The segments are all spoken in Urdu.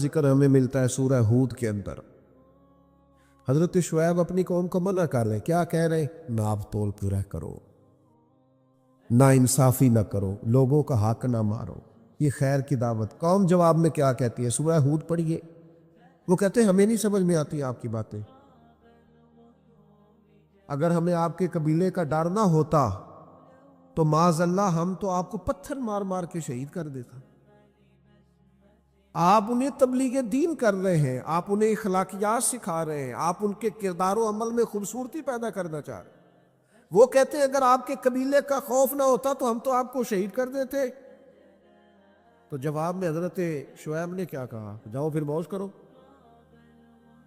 ذکر ہمیں ملتا ہے سورہ ہود کے اندر۔ حضرت شعیب اپنی قوم کو منع کر رہے، کیا کہہ رہے؟ ناپ تول پورا کرو، نا انصافی نہ کرو، لوگوں کا حق نہ مارو، یہ خیر کی دعوت۔ قوم جواب میں کیا کہتی ہے؟ سورہ ہود پڑھیے، وہ کہتے ہیں ہمیں نہیں سمجھ میں آتی آپ کی باتیں، اگر ہمیں آپ کے قبیلے کا ڈر نہ ہوتا تو معاذ اللہ ہم تو آپ کو پتھر مار مار کے شہید کر دیتا۔ آپ انہیں تبلیغ دین کر رہے ہیں، آپ انہیں اخلاقیات سکھا رہے ہیں، آپ ان کے کردار و عمل میں خوبصورتی پیدا کرنا چاہ رہے ہیں۔ وہ کہتے ہیں اگر آپ کے قبیلے کا خوف نہ ہوتا تو ہم تو آپ کو شہید کر دیتے۔ تو جواب میں حضرت شعیب نے کیا کہا؟ جاؤ پھر موج کرو۔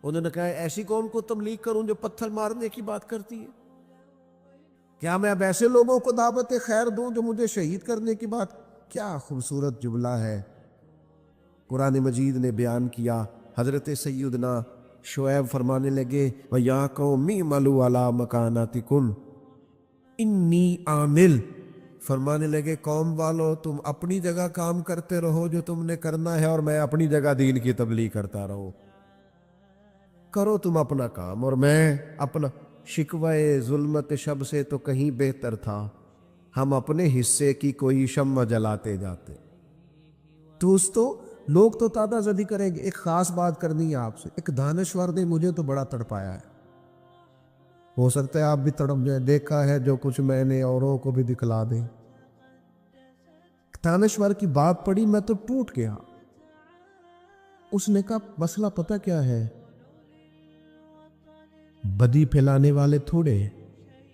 انہوں نے کہا ایسی قوم کو تبلیغ کروں جو پتھر مارنے کی بات کرتی ہے؟ کیا میں اب ایسے لوگوں کو دعوت خیر دوں جو مجھے شہید کرنے کی بات؟ کیا خوبصورت جملہ ہے قرآن مجید نے بیان کیا۔ حضرت سیدنا شعیب فرمانے لگے وَيَا قَوْمِ اعْمَلُوا عَلَىٰ مَكَانَتِكُمْ إِنِّي عَامِلٌ، فرمانے لگے قوم والو تم اپنی جگہ کام کرتے رہو جو تم نے کرنا ہے، اور میں اپنی جگہ دین کی تبلیغ کرتا رہوں۔ کرو تم اپنا کام اور میں اپنا۔ شکوہ ظلمت شب سے تو کہیں بہتر تھا، ہم اپنے حصے کی کوئی شمع جلاتے جاتے۔ دوستو لوگ تو تادہ زدی کریں گے، ایک خاص بات کرنی ہے آپ سے۔ ایک دانشور نے مجھے تو بڑا تڑپایا ہے، ہو سکتا ہے آپ بھی تڑپ جائیں۔ دیکھا ہے جو کچھ میں نے اوروں کو بھی دکھلا دیں۔ دانشور کی بات پڑھی میں تو ٹوٹ گیا۔ اس نے کہا مسئلہ پتہ کیا ہے؟ بدی پھیلانے والے تھوڑے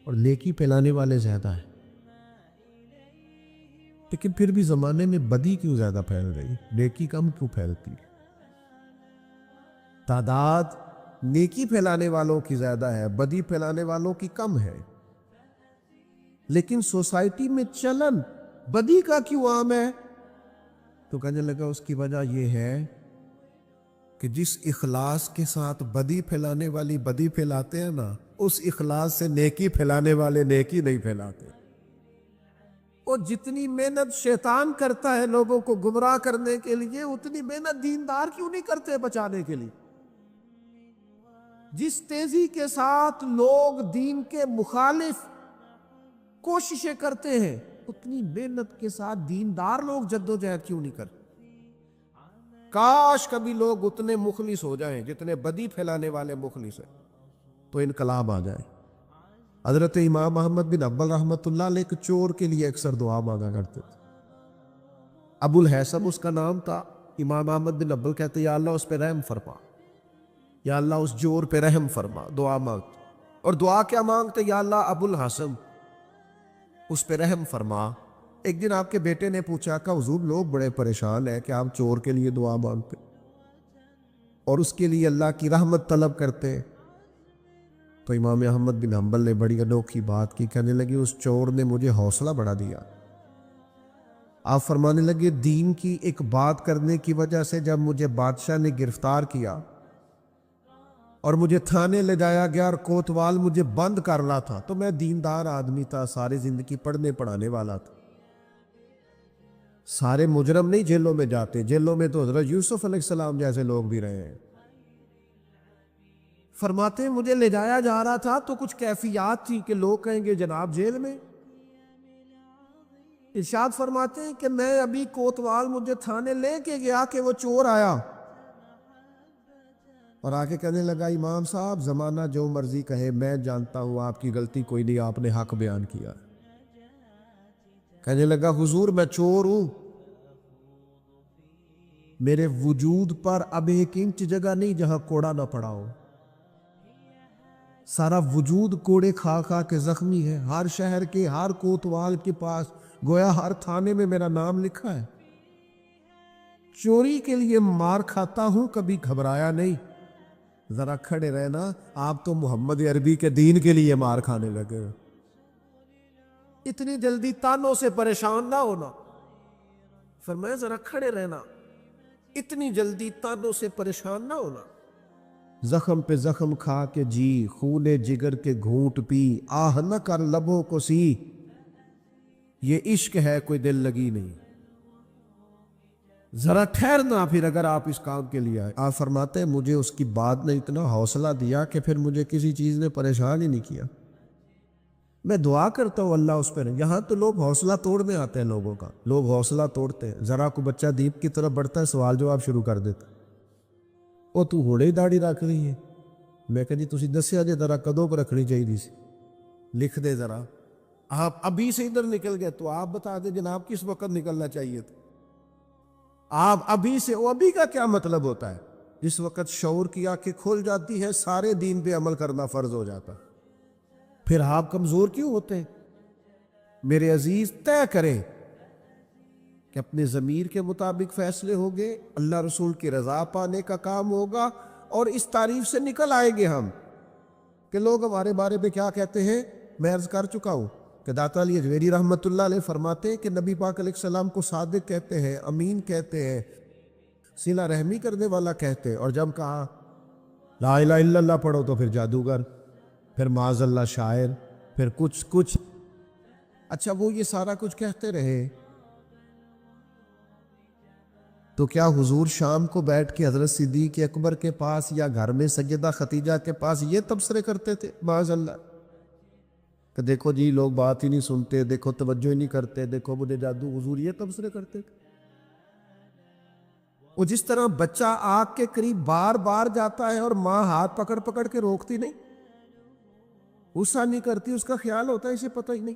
اور نیکی پھیلانے والے زیادہ ہیں، لیکن پھر بھی زمانے میں بدی کیوں زیادہ پھیل رہی، نیکی کم کیوں پھیلتی؟ تعداد نیکی پھیلانے والوں کی زیادہ ہے، بدی پھیلانے والوں کی کم ہے، لیکن سوسائٹی میں چلن بدی کا کیوں عام ہے؟ تو کہنے لگا اس کی وجہ یہ ہے کہ جس اخلاص کے ساتھ بدی پھیلانے والی بدی پھیلاتے ہیں نا، اس اخلاص سے نیکی پھیلانے والے نیکی نہیں پھیلاتے۔ وہ جتنی محنت شیطان کرتا ہے لوگوں کو گمراہ کرنے کے لیے، اتنی محنت دیندار کیوں نہیں کرتے بچانے کے لیے؟ جس تیزی کے ساتھ لوگ دین کے مخالف کوششیں کرتے ہیں، اتنی محنت کے ساتھ دیندار لوگ جدوجہد کیوں نہیں کرتے؟ کاش کبھی لوگ اتنے مخلص ہو جائیں جتنے بدی پھیلانے والے مخلص ہیں، تو انقلاب آ جائے۔ حضرت امام محمد بن حنبل رحمۃ اللہ علیہ ایک چور کے لیے اکثر دعا مانگا کرتے تھے۔ ابو الحسن اس کا نام تھا۔ امام محمد بن حنبل کہتے یا اللہ اس پہ رحم فرما، یا اللہ اس چور پہ رحم فرما، دعا مانگتے۔ اور دعا کیا مانگتے؟ یا اللہ ابو الحسن اس پہ رحم فرما۔ ایک دن آپ کے بیٹے نے پوچھا کہ حضور لوگ بڑے پریشان ہیں کہ آپ چور کے لیے دعا مانگتے اور اس کے لیے اللہ کی رحمت طلب کرتے۔ تو امام احمد بن حنبل نے بڑی انوکھی بات کی، کہنے لگے اس چور نے مجھے حوصلہ بڑھا دیا۔ آپ فرمانے لگے دین کی ایک بات کرنے کی وجہ سے جب مجھے بادشاہ نے گرفتار کیا اور مجھے تھانے لے جایا گیا اور کوتوال مجھے بند کر رہا تھا، تو میں دیندار آدمی تھا، ساری زندگی پڑھنے پڑھانے والا تھا۔ سارے مجرم نہیں جیلوں میں جاتے، جیلوں میں تو حضرت یوسف علیہ السلام جیسے لوگ بھی رہے ہیں۔ فرماتے ہیں مجھے لے جایا جا رہا تھا تو کچھ کیفیات تھی کہ لوگ کہیں گے جناب جیل میں۔ ارشاد فرماتے ہیں کہ میں ابھی کوتوال مجھے تھانے لے کے گیا کہ وہ چور آیا اور آ کے کہنے لگا امام صاحب زمانہ جو مرضی کہے، میں جانتا ہوں آپ کی غلطی کوئی نہیں، آپ نے حق بیان کیا۔ کہنے لگا حضور میں چور ہوں، میرے وجود پر اب ایک انچ جگہ نہیں جہاں کوڑا نہ پڑا ہو، سارا وجود کوڑے کھا کھا کے زخمی ہے، ہر شہر کے ہر کوتوال کے پاس گویا ہر تھانے میں میرا نام لکھا ہے۔ چوری کے لیے مار کھاتا ہوں، کبھی گھبرایا نہیں۔ ذرا کھڑے رہنا، آپ تو محمد عربی کے دین کے لیے مار کھانے لگے۔ اتنی جلدی تانوں سے پریشان نہ ہونا، فرمایا ذرا کھڑے رہنا، اتنی جلدی تانوں سے پریشان نہ ہونا۔ زخم پہ زخم کھا کے جی، خون جگر کے گھونٹ پی، آہ نہ کر لبوں کو سی، یہ عشق ہے کوئی دل لگی نہیں۔ ذرا ٹھہرنا پھر اگر آپ اس کام کے لیے آئے۔ آپ فرماتے ہیں مجھے اس کی بات نے اتنا حوصلہ دیا کہ پھر مجھے کسی چیز نے پریشان ہی نہیں کیا۔ میں دعا کرتا ہوں اللہ اس پر۔ یہاں تو لوگ حوصلہ توڑنے آتے ہیں، لوگوں کا لوگ حوصلہ توڑتے ہیں۔ ذرا کو بچہ دیپ کی طرف بڑھتا ہے، سوال جواب شروع کر دیتا، وہ تو ہوڑے ہی داڑھی رکھ رہی ہے۔ میں کہا جی تسی دسیا جے ذرا کدوں کو رکھنی چاہیے سی، لکھ دے ذرا۔ آپ ابھی سے ادھر نکل گئے تو آپ بتا دیں جناب کس وقت نکلنا چاہیے تھا۔ آپ ابھی سے، وہ ابھی کا کیا مطلب ہوتا ہے؟ جس وقت شعور کی آنکھیں کھل جاتی ہے سارے دین پہ عمل کرنا فرض ہو جاتا۔ پھر آپ کمزور کیوں ہوتے ہیں؟ میرے عزیز طے کریں کہ اپنے ضمیر کے مطابق فیصلے ہوگے، اللہ رسول کی رضا پانے کا کام ہوگا، اور اس تعریف سے نکل آئیں گے ہم کہ لوگ ہمارے بارے میں کیا کہتے ہیں۔ میں عرض کر چکا ہوں کہ داتا علی اجویری رحمۃ اللہ علیہ فرماتے ہیں کہ نبی پاک علیہ السلام کو صادق کہتے ہیں، امین کہتے ہیں، صلہ رحمی کرنے والا کہتے ہیں، اور جب کہا لا الہ الا اللہ پڑھو تو پھر جادوگر، پھر معاذ اللہ شاعر، پھر کچھ۔ اچھا وہ یہ سارا کچھ کہتے رہے تو کیا حضور شام کو بیٹھ کے حضرت صدیق اکبر کے پاس یا گھر میں سیدہ خدیجہ کے پاس یہ تبصرے کرتے تھے معاذ اللہ کہ دیکھو جی لوگ بات ہی نہیں سنتے، دیکھو توجہ ہی نہیں کرتے، دیکھو مجھے جادو؟ حضور یہ تبصرے کرتے تھے؟ وہ جس طرح بچہ آگ کے قریب بار بار جاتا ہے اور ماں ہاتھ پکڑ پکڑ کے روکتی نہیں، غصہ نہیں کرتی، اس کا خیال ہوتا ہے اسے پتہ ہی نہیں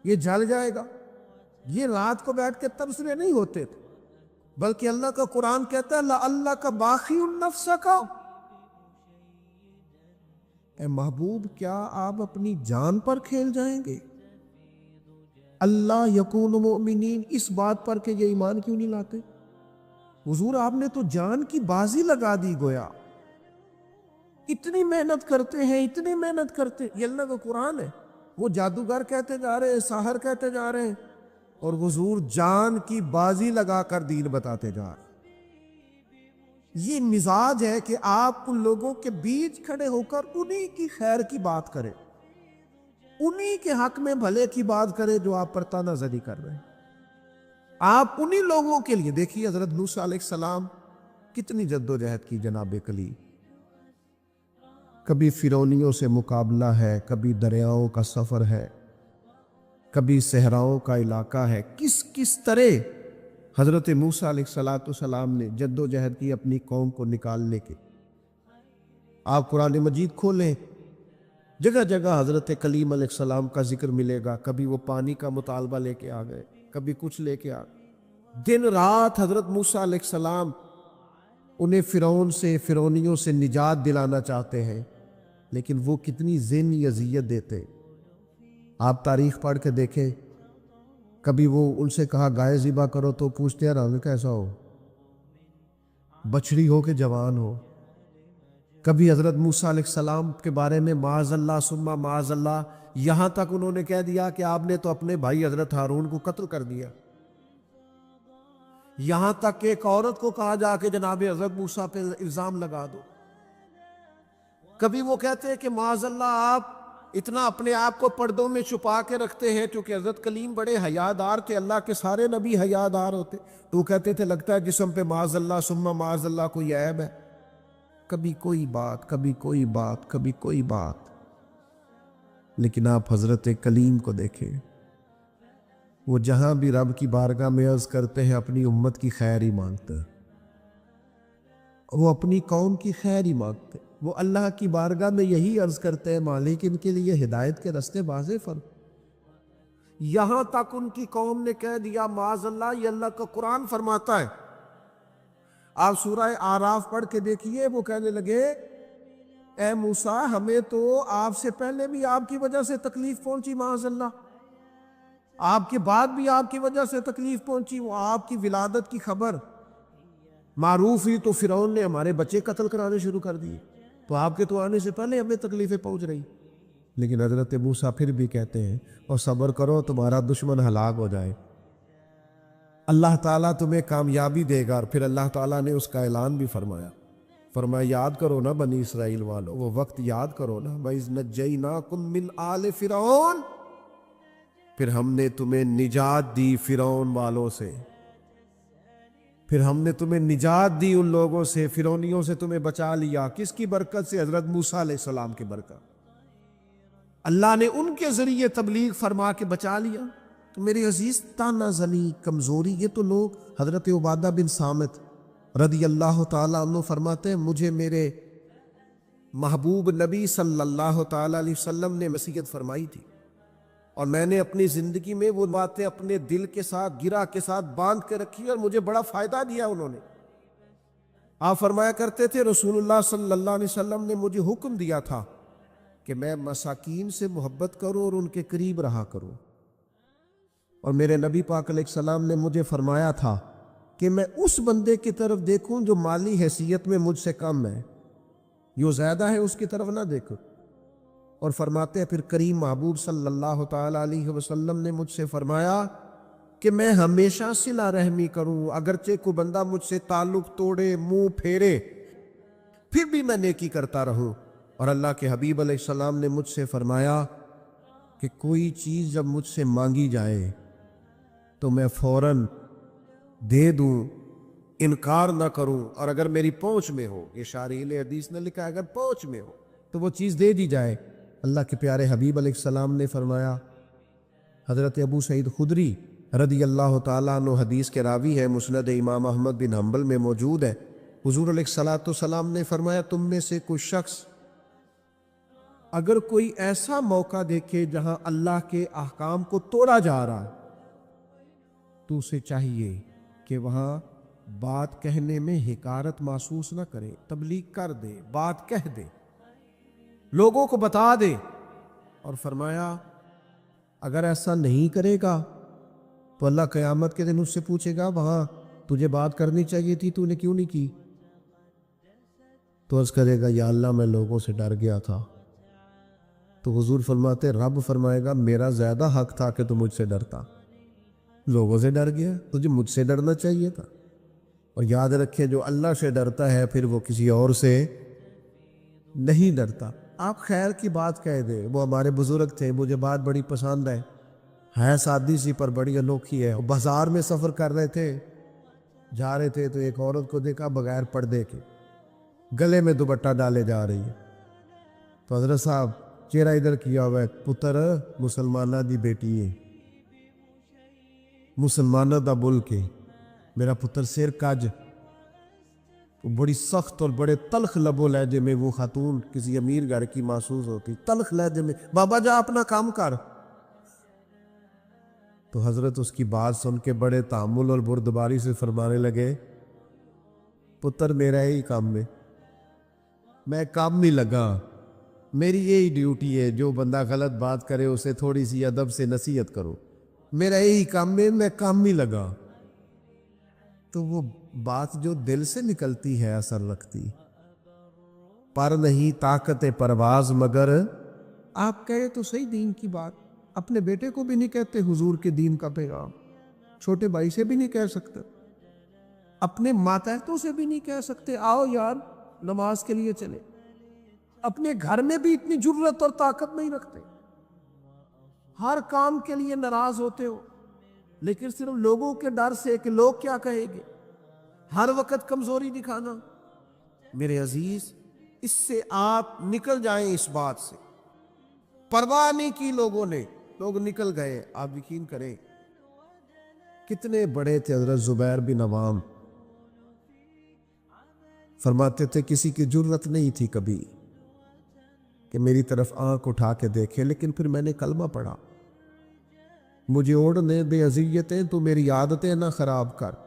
یہ جل جائے گا، یہ رات کو بیٹھ کے تبصرے نہیں ہوتے تھے، بلکہ اللہ کا قرآن کہتا ہے اللہ کا باخی النفس کا، اے محبوب کیا آپ اپنی جان پر کھیل جائیں گے؟ اللہ یکون مؤمنین، اس بات پر کہ یہ ایمان کیوں نہیں لاتے؟ حضور آپ نے تو جان کی بازی لگا دی گویا، اتنی محنت کرتے ہیں، اتنی محنت کرتے، یہ اللہ کا قرآن ہے۔ وہ جادوگر کہتے جا رہے ہیں، ساحر کہتے جا رہے ہیں، اور حضور جان کی بازی لگا کر دین بتاتے جا رہے ہیں۔ یہ مزاج ہے کہ آپ ان لوگوں کے بیچ کھڑے ہو کر انہی کی خیر کی بات کریں، انہی کے حق میں بھلے کی بات کریں جو آپ پر تانا زدی کر رہے ہیں۔ آپ انہی لوگوں کے لیے دیکھیے حضرت موسیٰ علیہ السلام کتنی جد و جہد کی جناب کلی، کبھی فرعونیوں سے مقابلہ ہے، کبھی دریاؤں کا سفر ہے، کبھی صحراؤں کا علاقہ ہے، کس طرح حضرت موسیٰ علیہ السلام نے جد و جہد کی اپنی قوم کو نکالنے کے۔ آپ قرآن مجید کھولیں، جگہ جگہ حضرت کلیم علیہ السلام کا ذکر ملے گا، کبھی وہ پانی کا مطالبہ لے کے آ گئے، کبھی کچھ لے کے آ گئے، دن رات حضرت موسیٰ علیہ السلام انہیں فرعونیوں سے نجات دلانا چاہتے ہیں، لیکن وہ کتنی ذہنی اذیت دیتے۔ آپ تاریخ پڑھ کے دیکھیں، کبھی وہ ان سے کہا گائے ذبح کرو تو پوچھتے ہیں رنگ کیسا ہو، بچڑی ہو کہ جوان ہو۔ کبھی حضرت موسیٰ علیہ السلام کے بارے میں معاذ اللہ ثم معاذ اللہ، یہاں تک انہوں نے کہہ دیا کہ آپ نے تو اپنے بھائی حضرت ہارون کو قتل کر دیا۔ یہاں تک کہ ایک عورت کو کہا جا کے جناب حضرت موسیٰ پہ الزام لگا دو۔ کبھی وہ کہتے ہیں کہ معاذ اللہ آپ اتنا اپنے آپ کو پردوں میں چھپا کے رکھتے ہیں، کیونکہ حضرت کلیم بڑے حیادار تھے، اللہ کے سارے نبی حیادار ہوتے، تو کہتے تھے لگتا ہے جسم پہ معاذ اللہ ثم معاذ اللہ کوئی عیب ہے۔ کبھی کوئی بات، کبھی کوئی بات، کبھی کوئی بات، لیکن آپ حضرت کلیم کو دیکھیں، وہ جہاں بھی رب کی بارگاہ میں عرض کرتے ہیں اپنی امت کی خیر ہی مانگتے ہیں، وہ اپنی قوم کی خیر ہی مانگتے ہیں، وہ اللہ کی بارگاہ میں یہی عرض کرتے ہیں مالک ان کے لیے ہدایت کے راستے واضح فرما۔ یہاں تک ان کی قوم نے کہہ دیا معاذ اللہ، یہ اللہ کا قرآن فرماتا ہے، آپ سورہ آراف پڑھ کے دیکھیے، وہ کہنے لگے اے موسیٰ ہمیں تو آپ سے پہلے بھی آپ کی وجہ سے تکلیف پہنچی، معاذ اللہ آپ کے بعد بھی آپ کی وجہ سے تکلیف پہنچی، وہ آپ کی ولادت کی خبر معروف ہوئی تو فرعون نے ہمارے بچے قتل کرانے شروع کر دیے، تو آپ کے تو آنے سے پہلے ہمیں تکلیفیں پہنچ رہی۔ لیکن حضرت موسیٰ پھر بھی کہتے ہیں اور صبر کرو تمہارا دشمن ہلاک ہو جائے، اللہ تعالیٰ تمہیں کامیابی دے گا۔ اور پھر اللہ تعالیٰ نے اس کا اعلان بھی فرمایا یاد کرو نا بنی اسرائیل والو، وہ وقت یاد کرو نا، وَإِذْ نَجَّيْنَاكُمْ مِنْ آلِ فِرْعَوْنَ، پھر ہم نے تمہیں نجات دی فرعون والوں سے۔ پھر ہم نے تمہیں نجات دی ان لوگوں سے، فرعونیوں سے تمہیں بچا لیا۔ کس کی برکت سے؟ حضرت موسیٰ علیہ السلام کی برکت۔ اللہ نے ان کے ذریعے تبلیغ فرما کے بچا لیا۔ تو میرے عزیز، تانا زنی، کمزوری، یہ تو لوگ، حضرت عبادہ بن صامت رضی اللہ تعالیٰ عنہ فرماتے ہیں مجھے میرے محبوب نبی صلی اللہ تعالیٰ علیہ وسلم نے نصیحت فرمائی تھی، اور میں نے اپنی زندگی میں وہ باتیں اپنے دل کے ساتھ، گرہ کے ساتھ باندھ کے رکھی، اور مجھے بڑا فائدہ دیا انہوں نے۔ آپ فرمایا کرتے تھے رسول اللہ صلی اللہ علیہ وسلم نے مجھے حکم دیا تھا کہ میں مساکین سے محبت کروں اور ان کے قریب رہا کروں، اور میرے نبی پاک علیہ السلام نے مجھے فرمایا تھا کہ میں اس بندے کی طرف دیکھوں جو مالی حیثیت میں مجھ سے کم ہے، جو زیادہ ہے اس کی طرف نہ دیکھوں۔ اور فرماتے ہیں پھر کریم محبوب صلی اللہ تعالیٰ علیہ وسلم نے مجھ سے فرمایا کہ میں ہمیشہ صلہ رحمی کروں، اگرچہ کوئی بندہ مجھ سے تعلق توڑے، منہ پھیرے، پھر بھی میں نیکی کرتا رہوں۔ اور اللہ کے حبیب علیہ السلام نے مجھ سے فرمایا کہ کوئی چیز جب مجھ سے مانگی جائے تو میں فوراً دے دوں، انکار نہ کروں، اور اگر میری پہنچ میں ہو، یہ شارحیل حدیث نے لکھا ہے، اگر پہنچ میں ہو تو وہ چیز دے دی جائے۔ اللہ کے پیارے حبیب علیہ السلام نے فرمایا، حضرت ابو سعید خدری رضی اللہ تعالیٰ عنہ حدیث کے راوی ہے، مسند امام احمد بن حنبل میں موجود ہے، حضور علیہ الصلوۃ والسلام نے فرمایا تم میں سے کوئی شخص اگر کوئی ایسا موقع دیکھے جہاں اللہ کے احکام کو توڑا جا رہا تو اسے چاہیے کہ وہاں بات کہنے میں حقارت محسوس نہ کرے، تبلیغ کر دے، بات کہہ دے، لوگوں کو بتا دے۔ اور فرمایا اگر ایسا نہیں کرے گا تو اللہ قیامت کے دن اس سے پوچھے گا وہاں تجھے بات کرنی چاہیے تھی، تو نے کیوں نہیں کی؟ تو عرض کرے گا یا اللہ میں لوگوں سے ڈر گیا تھا۔ تو حضور فرماتے رب فرمائے گا میرا زیادہ حق تھا کہ تو مجھ سے ڈرتا، لوگوں سے ڈر گیا، تجھے مجھ سے ڈرنا چاہیے تھا۔ اور یاد رکھیں جو اللہ سے ڈرتا ہے پھر وہ کسی اور سے نہیں ڈرتا۔ آپ خیر کی بات کہہ دیں، وہ ہمارے بزرگ تھے، مجھے بات بڑی پسند ہے سادی سی پر بڑی انوکھی ہے۔ بازار میں سفر کر رہے تھے، جا رہے تھے تو ایک عورت کو دیکھا بغیر پردے کے، گلے میں دوپٹہ ڈالے جا رہی ہے۔ تو حضرت صاحب چہرہ ادھر کیا ہوا ہے، پتر مسلمانہ دی بیٹی ہے، مسلمانہ دا ملک ہے، میرا پتر سر کج۔ بڑی سخت اور بڑے تلخ لب و لہجے میں وہ خاتون کسی امیر گھر کی محسوس ہوتی، تلخ لہجے میں، بابا جا اپنا کام کر۔ تو حضرت اس کی بات سن کے بڑے تحمل اور بردباری سے فرمانے لگے پتر میرا یہی کام ہے، میں کام نہیں لگا، میری یہی ڈیوٹی ہے، جو بندہ غلط بات کرے اسے تھوڑی سی ادب سے نصیحت کرو، میرا یہی کام ہے، میں کام نہیں لگا۔ تو وہ بات جو دل سے نکلتی ہے اثر رکھتی، پر نہیں طاقت پرواز مگر، آپ کہے تو صحیح دین کی بات، اپنے بیٹے کو بھی نہیں کہتے حضور کے دین کا پیغام، چھوٹے بھائی سے بھی نہیں کہہ سکتے، اپنے ماتحتوں سے بھی نہیں کہہ سکتے آؤ یار نماز کے لیے چلے، اپنے گھر میں بھی اتنی جرت اور طاقت نہیں رکھتے، ہر کام کے لیے ناراض ہوتے ہو، لیکن صرف لوگوں کے ڈر سے کہ لوگ کیا کہیں گے، ہر وقت کمزوری دکھانا۔ میرے عزیز اس سے آپ نکل جائیں، اس بات سے پرواہ نہیں کی لوگوں نے، لوگ نکل گئے۔ آپ یقین کریں کتنے بڑے تھے حضرت زبیر بن عوام، فرماتے تھے کسی کی جرت نہیں تھی کبھی کہ میری طرف آنکھ اٹھا کے دیکھے، لیکن پھر میں نے کلمہ پڑھا، مجھے اوڑھنے دے اذیتیں، تو میری عادتیں نہ خراب کر۔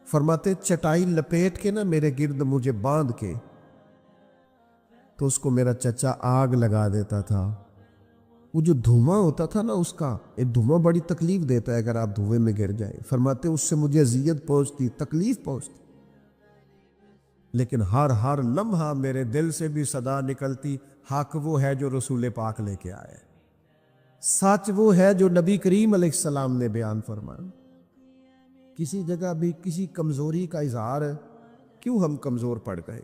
فرماتے چٹائی لپیٹ کے نہ میرے گرد مجھے باندھ کے، تو اس کو میرا چچا آگ لگا دیتا تھا، وہ جو دھواں ہوتا تھا نا اس کا، ایک دھواں بڑی تکلیف دیتا ہے اگر آپ دھوئے میں گر جائیں، فرماتے اس سے مجھے اذیت پہنچتی، تکلیف پہنچتی، لیکن ہر لمحہ میرے دل سے بھی صدا نکلتی، حق وہ ہے جو رسول پاک لے کے آئے، سچ وہ ہے جو نبی کریم علیہ السلام نے بیان فرمایا۔ کسی جگہ بھی کسی کمزوری کا اظہار ہے، کیوں ہم کمزور پڑ گئے؟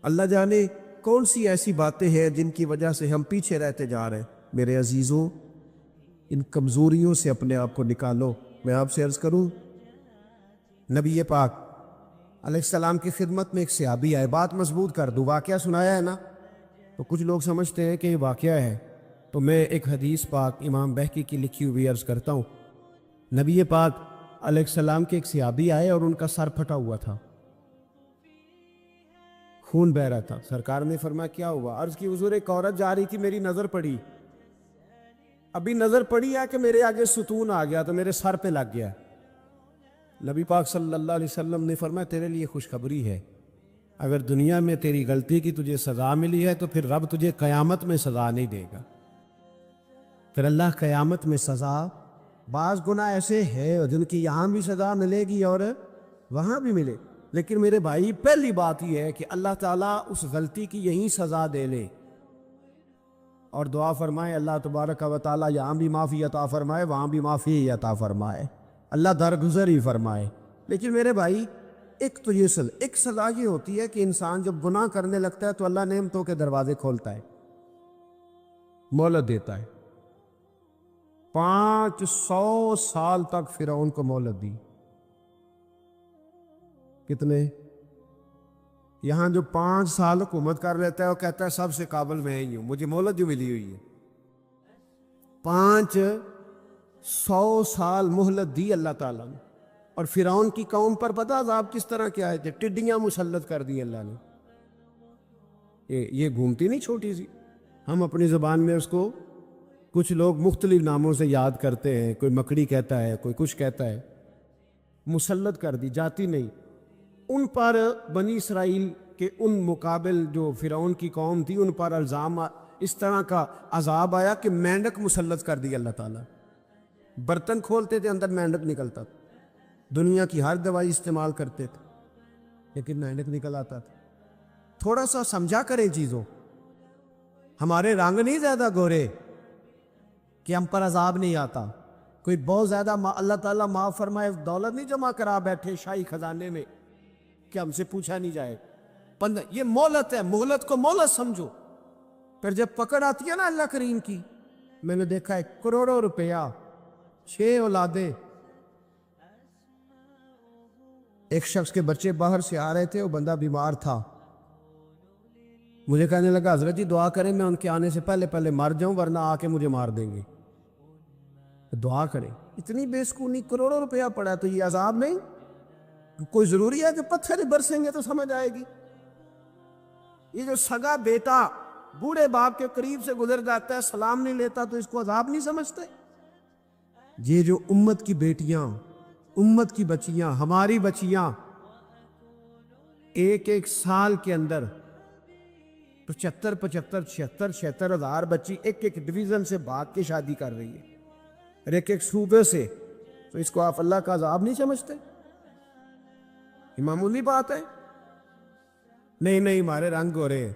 اللہ جانے کون سی ایسی باتیں ہیں جن کی وجہ سے ہم پیچھے رہتے جا رہے ہیں۔ میرے عزیزوں ان کمزوریوں سے اپنے آپ کو نکالو۔ میں آپ سے عرض کروں نبی پاک علیہ السلام کی خدمت میں ایک صحابی آئے. بات مضبوط کر دوں, واقعہ سنایا ہے نا, تو کچھ لوگ سمجھتے ہیں کہ یہ واقعہ ہے, تو میں ایک حدیث پاک امام بہقی کی لکھی ہوئی عرض کرتا ہوں. نبی پاک علیہ السلام کے ایک صحابی آئے اور ان کا سر پھٹا ہوا تھا, خون بہ رہا تھا. سرکار نے فرمایا کیا ہوا؟ عرض کی حضور ایک عورت جا رہی تھی, میری نظر پڑی, ابھی نظر پڑی ہے کہ میرے آگے ستون آ گیا تو میرے سر پہ لگ گیا. نبی پاک صلی اللہ علیہ وسلم نے فرمایا تیرے لیے خوشخبری ہے, اگر دنیا میں تیری غلطی کی تجھے سزا ملی ہے تو پھر رب تجھے قیامت میں سزا نہیں دے گا. پھر اللہ قیامت میں سزا, بعض گناہ ایسے ہیں جن کی یہاں بھی سزا ملے گی اور وہاں بھی ملے, لیکن میرے بھائی پہلی بات یہ ہے کہ اللہ تعالیٰ اس غلطی کی یہیں سزا دے لے, اور دعا فرمائے اللہ تبارک و تعالیٰ یہاں بھی معافی عطا فرمائے, وہاں بھی معافی عطا فرمائے, اللہ درگزر ہی فرمائے. لیکن میرے بھائی ایک تو یہ ایک سزا یہ ہوتی ہے کہ انسان جب گناہ کرنے لگتا ہے تو اللہ نعمتوں کے دروازے کھولتا ہے, مہلت دیتا ہے. 500 سال تک فرعون کو مہلت دی. کتنے؟ یہاں جو 5 سال حکومت کر لیتا ہے وہ کہتا ہے سب سے قابل میں ہی ہوں, مجھے مہلت جو ملی ہوئی ہے. 500 سال مہلت دی اللہ تعالیٰ نے. اور فرعون کی قوم پر پتہ عذاب کس طرح کیا ہے؟ ٹڈیاں مسلط کر دی اللہ نے. یہ گھومتی نہیں چھوٹی سی, ہم اپنی زبان میں اس کو کچھ لوگ مختلف ناموں سے یاد کرتے ہیں, کوئی مکڑی کہتا ہے, کوئی کچھ کہتا ہے. مسلط کر دی, جاتی نہیں. ان پر بنی اسرائیل کے ان مقابل جو فرعون کی قوم تھی ان پر الزام اس طرح کا عذاب آیا کہ مینڈک مسلط کر دی اللہ تعالیٰ. برتن کھولتے تھے اندر مینڈک نکلتا تھا, دنیا کی ہر دوائی استعمال کرتے تھے لیکن مینڈک نکل آتا تھا. تھوڑا سا سمجھا کریں چیزوں, ہمارے رنگ نہیں زیادہ گورے کہ ہم پر عذاب نہیں آتا. کوئی بہت زیادہ اللہ تعالیٰ معاف فرمائے دولت نہیں جمع کرا بیٹھے شاہی خزانے میں کہ ہم سے پوچھا نہیں جائے. یہ مہلت ہے, مہلت کو مہلت سمجھو. پھر جب پکڑ آتی ہے نا اللہ کریم کی, میں نے دیکھا ہے کروڑوں روپیہ, 6 اولادیں. ایک شخص کے بچے باہر سے آ رہے تھے, وہ بندہ بیمار تھا, مجھے کہنے لگا حضرت جی دعا کریں میں ان کے آنے سے پہلے مر جاؤں ورنہ آ کے مجھے مار دیں گے. دعا کریں. اتنی بے سکونی, کروڑوں روپیہ پڑا ہے تو یہ عذاب نہیں؟ کوئی ضروری ہے کہ پتھر برسیں گے تو سمجھ آئے گی؟ یہ جو سگا بیٹا بوڑھے باپ کے قریب سے گزر جاتا ہے, سلام نہیں لیتا, تو اس کو عذاب نہیں سمجھتے؟ یہ جو امت کی بیٹیاں, امت کی بچیاں, ہماری بچیاں, ایک سال کے اندر 75 ہزار بچی ایک ڈویژن سے بھاگ کے شادی کر رہی ہے, اور ایک صوبے سے, تو اس کو آپ اللہ کا عذاب نہیں سمجھتے؟ یہ معمولی بات ہے. نہیں ہمارے رنگ ہو رہے ہیں,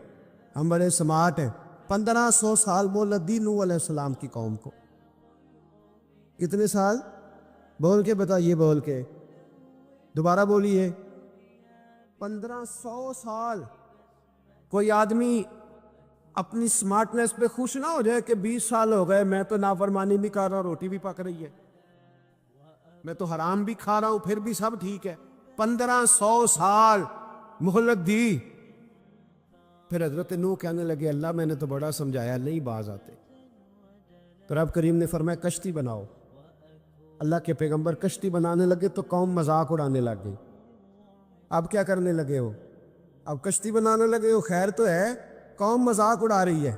ہم بڑے سمارٹ ہیں. 1500 سال مہلت دی نوح علیہ السلام کی قوم کو. کتنے سال؟ بول کے بتائیے, بول کے دوبارہ بولیے. 1500 سال. کوئی آدمی اپنی سمارٹنس پہ خوش نہ ہو جائے کہ 20 سال ہو گئے میں تو نافرمانی بھی کر رہا ہوں, روٹی بھی پک رہی ہے, میں تو حرام بھی کھا رہا ہوں, پھر بھی سب ٹھیک ہے. 1500 سال مہلت دی. پھر حضرت نوح کہنے لگے اللہ میں نے تو بڑا سمجھایا, نہیں باز آتے. تو رب کریم نے فرمایا کشتی بناؤ. اللہ کے پیغمبر کشتی بنانے لگے تو قوم مذاق اڑانے لگ گئی. اب کیا کرنے لگے ہو؟ اب کشتی بنانے لگے ہو, خیر تو ہے, قوم مذاق اڑا رہی ہے.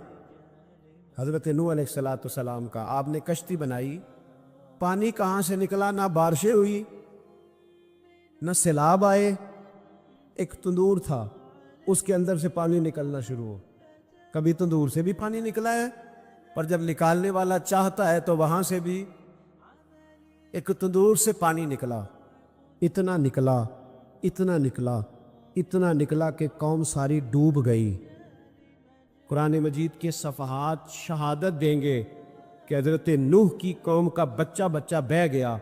حضرت نوح علیہ السلام کا آپ نے کشتی بنائی, پانی کہاں سے نکلا؟ نہ بارشیں ہوئی, نہ سیلاب آئے. ایک تندور تھا, اس کے اندر سے پانی نکلنا شروع ہو. کبھی تندور سے بھی پانی نکلا ہے, پر جب نکالنے والا چاہتا ہے تو وہاں سے بھی ایک تندور سے پانی نکلا. اتنا نکلا, اتنا نکلا, اتنا نکلا کہ قوم ساری ڈوب گئی. قرآن مجید کے صفحات شہادت دیں گے کہ حضرت نوح کی قوم کا بچہ بہہ گیا.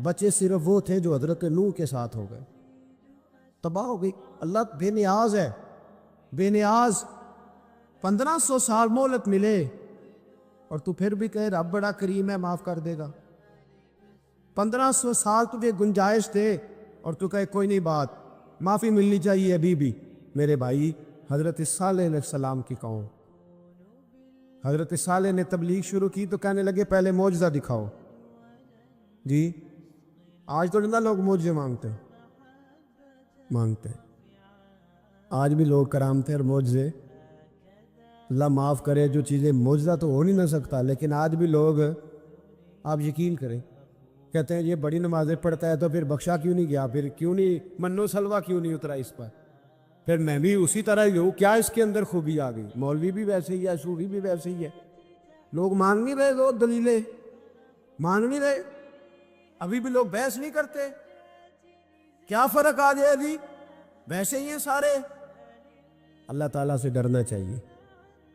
بچے صرف وہ تھے جو حضرت نوح کے ساتھ ہو گئے, تباہ ہو گئی. اللہ بے نیاز ہے, بے نیاز. 1500 سال مہلت ملے اور تو پھر بھی کہے رب بڑا کریم ہے معاف کر دے گا. 1500 سال تجھے گنجائش دے اور تو کہے کوئی نہیں بات معافی ملنی چاہیے ابھی بھی. میرے بھائی حضرت صالح علیہ السلام کی قوم, حضرت صالح نے تبلیغ شروع کی تو کہنے لگے پہلے معجزہ دکھاؤ. جی آج تو نہ لوگ معجزے مانگتے ہیں, آج بھی لوگ کرامتیں اور معجزے, اللہ معاف کرے, جو چیزیں معجزہ تو ہو نہیں نہ سکتا, لیکن آج بھی لوگ, آپ یقین کریں, کہتے ہیں یہ بڑی نمازیں پڑھتا ہے تو پھر بخشا کیوں نہیں گیا, پھر کیوں نہیں منو سلوا کیوں نہیں اترا اس پر, پھر میں بھی اسی طرح ہی ہوں, کیا اس کے اندر خوبی آ گئی. مولوی بھی ویسے ہی ہے, صوفی بھی ویسے ہی ہے. لوگ مان نہیں رہے, وہ دلیلیں مان نہیں رہے, ابھی بھی لوگ بحث نہیں کرتے. کیا فرق آ جائے ابھی, ویسے ہی ہیں سارے. اللہ تعالیٰ سے ڈرنا چاہیے.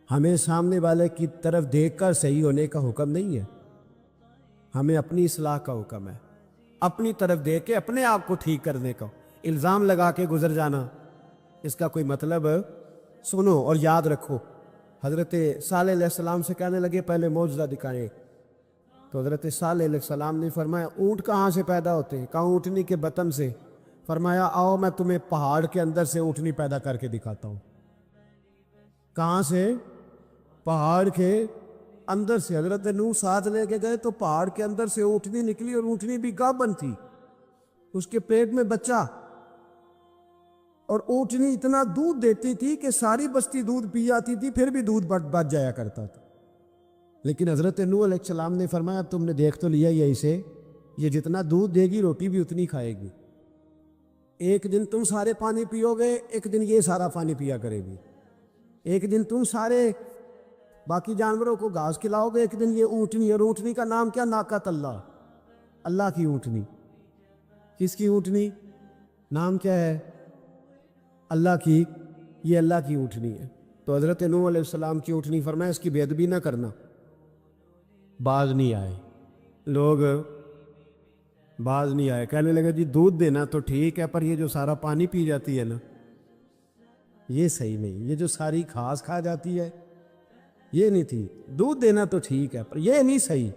ہمیں سامنے والے کی طرف دیکھ کر صحیح ہونے کا حکم نہیں ہے, ہمیں اپنی اصلاح کا حکم ہے. اپنی طرف دیکھ کے اپنے آپ کو ٹھیک کرنے کا. الزام لگا کے گزر جانا, اس کا کوئی مطلب. سنو اور یاد رکھو, حضرت صالح علیہ السلام سے کہنے لگے پہلے معجزہ دکھائیں. تو حضرت صالح علیہ السلام نے فرمایا اونٹ کہاں سے پیدا ہوتے ہیں؟ کہا اونٹنی کے بطن سے. فرمایا آؤ میں تمہیں پہاڑ کے اندر سے اونٹنی پیدا کر کے دکھاتا ہوں. کہاں سے؟ پہاڑ کے اندر سے. حضرت نوح ساتھ لے کے گئے تو پہاڑ کے اندر سے اونٹنی نکلی, اور اونٹنی بھی گابن تھی, اس کے پیٹ میں بچہ. اور اونٹنی اتنا دودھ دیتی تھی کہ ساری بستی دودھ پی جاتی تھی, پھر بھی دودھ بچ جایا کرتا تھا. لیکن حضرت نوح علیہ السلام نے فرمایا تم نے دیکھ تو لیا ہی اسے, یہ جتنا دودھ دے گی روٹی بھی اتنی کھائے گی. ایک دن تم سارے پانی پیو گے, ایک دن یہ سارا پانی پیا کرے گی. ایک دن تم سارے باقی جانوروں کو گھاس کھلاؤ گے, ایک دن یہ اونٹنی. اور اونٹنی کا نام کیا؟ ناقۃ اللہ, اللہ کی اونٹنی. کس کی اونٹنی؟ نام کیا ہے؟ اللہ کی. یہ اللہ کی اونٹنی ہے. تو حضرت نوح علیہ السلام کی اونٹنی. فرمایا اس کی بے ادبی نہ کرنا. باز نہیں آئے لوگ, باز نہیں آئے. کہنے لگے جی دودھ دینا تو ٹھیک ہے, پر یہ جو سارا پانی پی جاتی ہے نا, یہ صحیح نہیں. یہ جو ساری گھاس کھا جاتی ہے یہ نہیں تھی. دودھ دینا تو ٹھیک ہے پر یہ نہیں صحیح.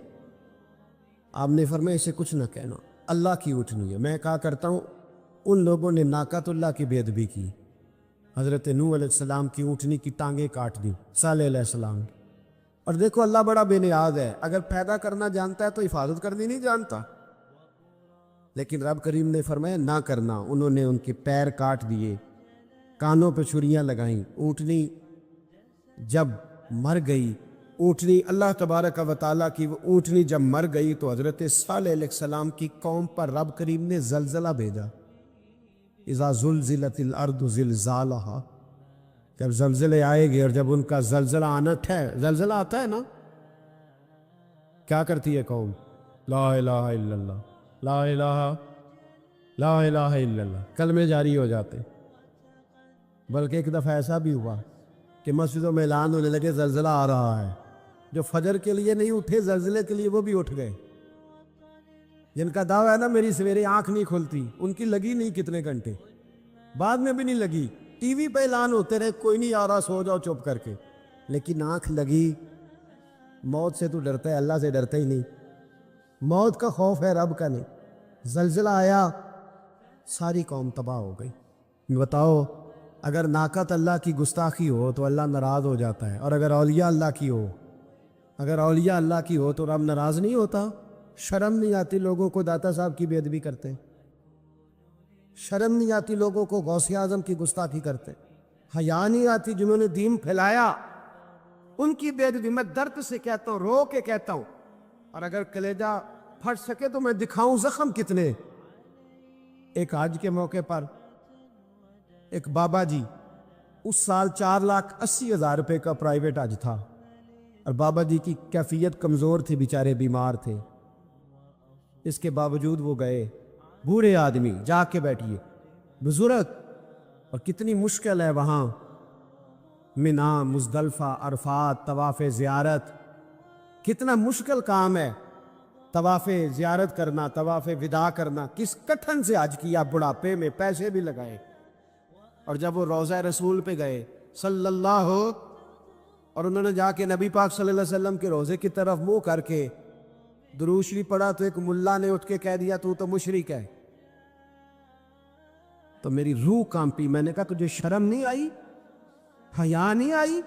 آپ نے فرمایا اسے کچھ نہ کہنا, اللہ کی اونٹنی ہے. میں کہا کرتا ہوں ان لوگوں نے ناقۃ اللہ کی بے ادبی کی. حضرت نوح علیہ السلام کی اونٹنی کی ٹانگیں کاٹ دی صالح علیہ السلام. اور دیکھو اللہ بڑا بے نیاز ہے, اگر پیدا کرنا جانتا ہے تو حفاظت کرنی نہیں جانتا. لیکن رب کریم نے فرمایا نہ کرنا. انہوں نے ان کے پیر کاٹ دیے, کانوں پہ چھریاں لگائیں. اونٹنی جب مر گئی, اونٹنی اللہ تبارک و تعالیٰ کی وہ اونٹنی جب مر گئی تو حضرت صالح علیہ السلام کی قوم پر رب کریم نے زلزلہ بھیجا. اذا زلزلت الارض زلزالہا, جب زلزلے آئے گے, اور جب ان کا زلزلہ آنا زلزلہ آتا ہے نا, کیا کرتی ہے قوم؟ لا الہ الا اللہ, لا الہ لا الہ الا اللہ, کلمے جاری ہو جاتے. بلکہ ایک دفعہ ایسا بھی ہوا کہ مسجدوں میں اعلان ہونے لگے زلزلہ آ رہا ہے. جو فجر کے لیے نہیں اٹھے زلزلے کے لیے وہ بھی اٹھ گئے. جن کا دعویٰ ہے نا میری سویرے آنکھ نہیں کھلتی, ان کی لگی نہیں کتنے گھنٹے, بعد میں بھی نہیں لگی. ٹی وی پہ اعلان ہوتے رہے کوئی نہیں آ رہا, سو جاؤ چپ کر کے, لیکن آنکھ لگی. موت سے تو ڈرتا ہے, اللہ سے ڈرتا ہی نہیں. موت کا خوف ہے, رب کا نہیں. زلزلہ آیا, ساری قوم تباہ ہو گئی. بتاؤ اگر ناقۃ اللہ کی گستاخی ہو تو اللہ ناراض ہو جاتا ہے, اور اگر اولیاء اللہ کی ہو, اگر اولیاء اللہ کی ہو تو رب ناراض نہیں ہوتا. شرم نہیں آتی لوگوں کو داتا صاحب کی بے ادبی کرتے ہیں, شرم نہیں آتی لوگوں کو غوث اعظم کی گستاخی کرتے, حیا نہیں آتی جنہوں نے دین پھیلایا ان کی بے ادبی. میں درد سے کہتا ہوں, رو کے کہتا ہوں, اور اگر کلیجہ پھٹ سکے تو میں دکھاؤں زخم کتنے. ایک حج کے موقع پر ایک بابا جی, اس سال 4,80,000 روپے کا پرائیویٹ حج تھا, اور بابا جی کی کیفیت کمزور تھی, بیچارے بیمار تھے. اس کے باوجود وہ گئے. بوڑھے آدمی, جا کے بیٹھیے, بزرگ, اور کتنی مشکل ہے وہاں منا, مزدلفہ, عرفات, طواف زیارت, کتنا مشکل کام ہے طواف زیارت کرنا, طواف وداع کرنا. کس کٹھن سے حج کیا, بڑھاپے میں پیسے بھی لگائے. اور جب وہ روضہ رسول پہ گئے صلی اللہ, اور انہوں نے جا کے نبی پاک صلی اللہ علیہ وسلم کے روضے کی طرف منہ کر کے درود شریف پڑھا, تو ایک ملا نے اٹھ کے کہہ دیا تو مشرک ہے. تو میری روح کانپی. میں نے کہا تجھے شرم نہیں آئی, حیا نہیں آئی؟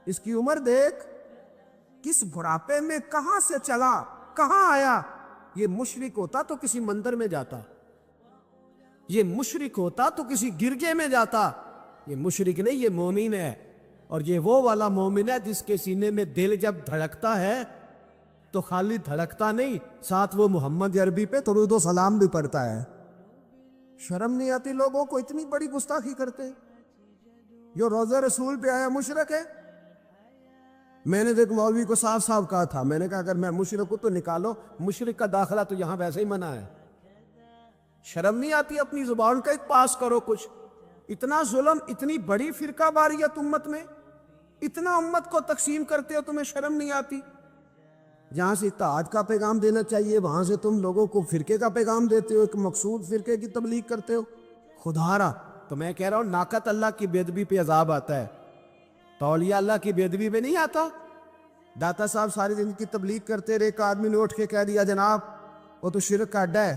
اس کی عمر دیکھ, کس بڑھاپے میں کہاں سے چلا, کہاں آیا. یہ مشرک ہوتا تو کسی مندر میں جاتا, یہ مشرک ہوتا تو کسی گرجے میں جاتا. یہ مشرک نہیں, یہ مومن ہے. اور یہ وہ والا مومن ہے جس کے سینے میں دل جب دھڑکتا ہے تو خالی دھڑکتا نہیں, ساتھ وہ محمد عربی پہ درود و سلام بھی پڑھتا ہے. شرم نہیں آتی لوگوں کو, اتنی بڑی گستاخی کرتے. جو روزہ رسول پہ آیا مشرک ہے. میں نے دیکھ مولوی کو صاف صاف کہا تھا, میں نے کہا اگر میں مشرک ہوں تو نکالو, مشرک کا داخلہ تو یہاں ویسے ہی منع ہے. شرم نہیں آتی؟ اپنی زبان کا ایک پاس کرو کچھ. اتنا ظلم, اتنی بڑی فرقہ واریت امت میں, اتنا امت کو تقسیم کرتے ہو, تمہیں شرم نہیں آتی؟ جہاں سے اتحاد کا پیغام دینا چاہیے وہاں سے تم لوگوں کو فرقے کا پیغام دیتے ہو, ایک مقصود فرقے کی تبلیغ کرتے ہو. خدا را, تو میں کہہ رہا ہوں ناقت اللہ کی بے ادبی پہ عذاب آتا ہے, تولیہ اللہ کی بے ادبی پہ نہیں آتا. داتا صاحب ساری دن کی تبلیغ کرتے رہے, ایک آدمی نے اٹھ کے کہہ دیا جناب وہ تو شرک کا اڈا ہے,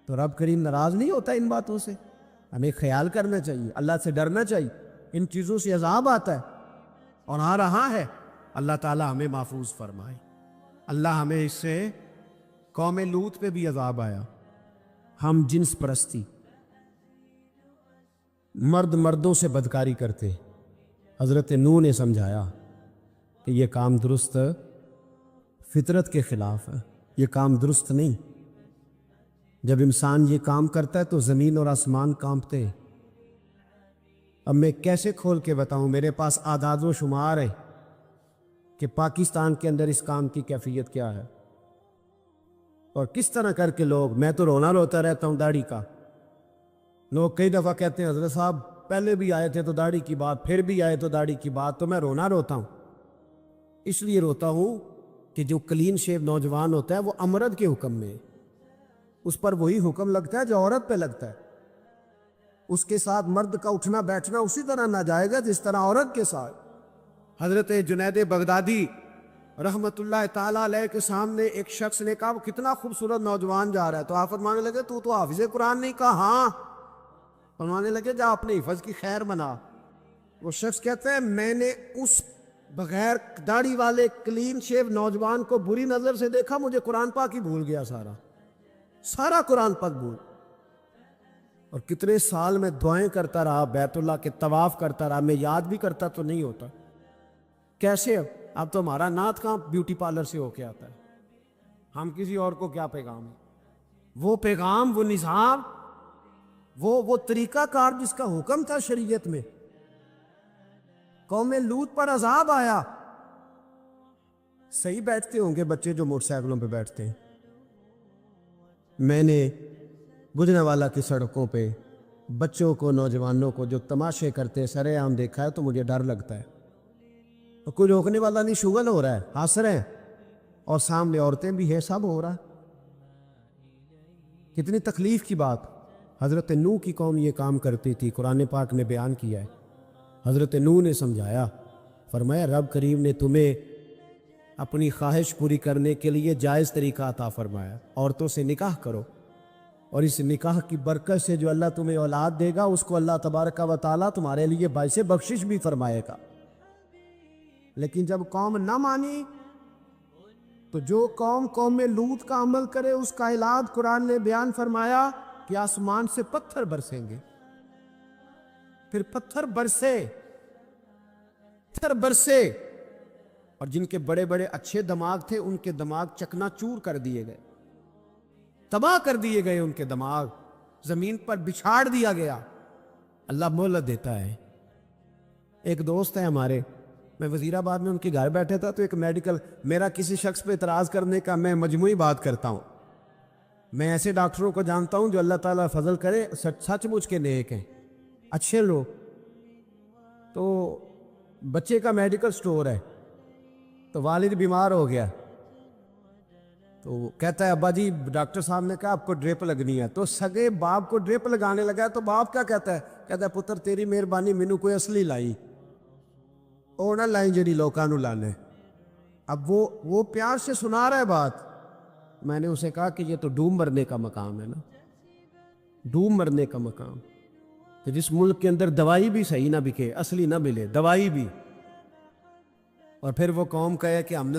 تو رب کریم ناراض نہیں ہوتا ان باتوں سے؟ ہمیں خیال کرنا چاہیے, اللہ سے ڈرنا چاہیے. ان چیزوں سے عذاب آتا ہے اور آ رہا ہے. اللہ تعالی ہمیں محفوظ فرمائے. اللہ ہمیں اس سے, قوم لوط پہ بھی عذاب آیا, ہم جنس پرستی, مرد مردوں سے بدکاری کرتے. حضرت نوح نے سمجھایا کہ یہ کام درست, فطرت کے خلاف ہے, یہ کام درست نہیں. جب انسان یہ کام کرتا ہے تو زمین اور آسمان کانپتے. اب میں کیسے کھول کے بتاؤں, میرے پاس اعداد و شمار ہے کہ پاکستان کے اندر اس کام کی کیفیت کیا ہے اور کس طرح کر کے لوگ, میں تو رونا روتا رہتا ہوں داڑھی کا. لوگ کئی دفعہ کہتے ہیں حضرت صاحب پہلے بھی آئے تھے تو داڑھی کی بات, پھر بھی آئے تو داڑھی کی بات, تو میں رونا روتا ہوں. اس لیے روتا ہوں کہ جو کلین شیو نوجوان ہوتا ہے وہ امرد کے حکم میں, اس پر وہی حکم لگتا ہے جو عورت پہ لگتا ہے. اس کے ساتھ مرد کا اٹھنا بیٹھنا اسی طرح نہ جائے گا جس طرح عورت کے ساتھ. حضرت جنید بغدادی رحمت اللہ تعالیٰ علیہ کے سامنے ایک شخص نے کہا وہ کتنا خوبصورت نوجوان جا رہا ہے, تو آپ فرمانے لگے تو حافظ قرآن نہیں؟ کہا ہاں. فرمانے لگے جا اپنے حفظ کی خیر بنا. وہ شخص کہتا ہے میں نے اس بغیر داڑھی والے کلین شیو نوجوان کو بری نظر سے دیکھا, مجھے قرآن پاک ہی بھول گیا, سارا قرآن پاک بھول. اور کتنے سال میں دعائیں کرتا رہا, بیت اللہ کے طواف کرتا رہا, میں یاد بھی کرتا تو نہیں ہوتا. کیسے اب تو ہمارا نعت کہاں بیوٹی پارلر سے ہو کے آتا ہے, ہم کسی اور کو کیا پیغام ہے. وہ پیغام, وہ نظام, وہ طریقہ کار جس کا حکم تھا شریعت میں. قوم لوط پر عذاب آیا. صحیح بیٹھتے ہوں گے بچے جو موٹر سائیکلوں پہ بیٹھتے ہیں. میں نے گجرانوالہ کی سڑکوں پہ بچوں کو, نوجوانوں کو جو تماشے کرتے سرے عام دیکھا ہے تو مجھے ڈر لگتا ہے. تو کوئی روکنے والا نہیں, شغل ہو رہا ہے, ہنس رہے ہیں, اور سامنے عورتیں بھی ہے, سب ہو رہا ہے. کتنی تکلیف کی بات. حضرت نوح کی قوم یہ کام کرتی تھی, قرآن پاک نے بیان کیا ہے. حضرت نوح نے سمجھایا, فرمایا رب کریم نے تمہیں اپنی خواہش پوری کرنے کے لیے جائز طریقہ عطا فرمایا, عورتوں سے نکاح کرو, اور اس نکاح کی برکت سے جو اللہ تمہیں اولاد دے گا اس کو اللہ تبارک و تعالیٰ تمہارے لیے باعث بخشش بھی فرمائے گا. لیکن جب قوم نہ مانی تو جو قوم لوط کا عمل کرے اس کا علاج قرآن نے بیان فرمایا کہ آسمان سے پتھر برسیں گے. پھر پتھر برسے, اور جن کے بڑے بڑے اچھے دماغ تھے ان کے دماغ چکنا چور کر دیے گئے, تباہ کر دیے گئے, ان کے دماغ زمین پر بچھاڑ دیا گیا. اللہ مہلت دیتا ہے. ایک دوست ہے ہمارے, میں وزیر آباد میں ان کے گھر بیٹھا تھا تو ایک میڈیکل, میرا کسی شخص پہ اعتراض کرنے کا میں مجموعی بات کرتا ہوں. میں ایسے ڈاکٹروں کو جانتا ہوں جو اللہ تعالیٰ فضل کرے سچ مچ کے نیک ہیں, اچھے لوگ. تو بچے کا میڈیکل سٹور ہے, تو والد بیمار ہو گیا, تو وہ کہتا ہے ابا جی ڈاکٹر صاحب نے کہا آپ کو ڈرپ لگنی ہے. تو سگے باپ کو ڈرپ لگانے لگا, تو باپ کیا کہتا ہے پتر تیری مہربانی مینو کوئی اصلی لائی, اور نہ لائیں جڑی لوکاں نو لانے. اب وہ پیار سے سنا رہا ہے بات. میں نے اسے کہا کہ یہ تو ڈوب مرنے کا مقام ہے نا, ڈوب مرنے کا مقام، کہ جس ملک کے اندر دوائی بھی صحیح نہ بکے، اصلی نہ ملے دوائی بھی، اور پھر وہ قوم کہے کہ ہم نے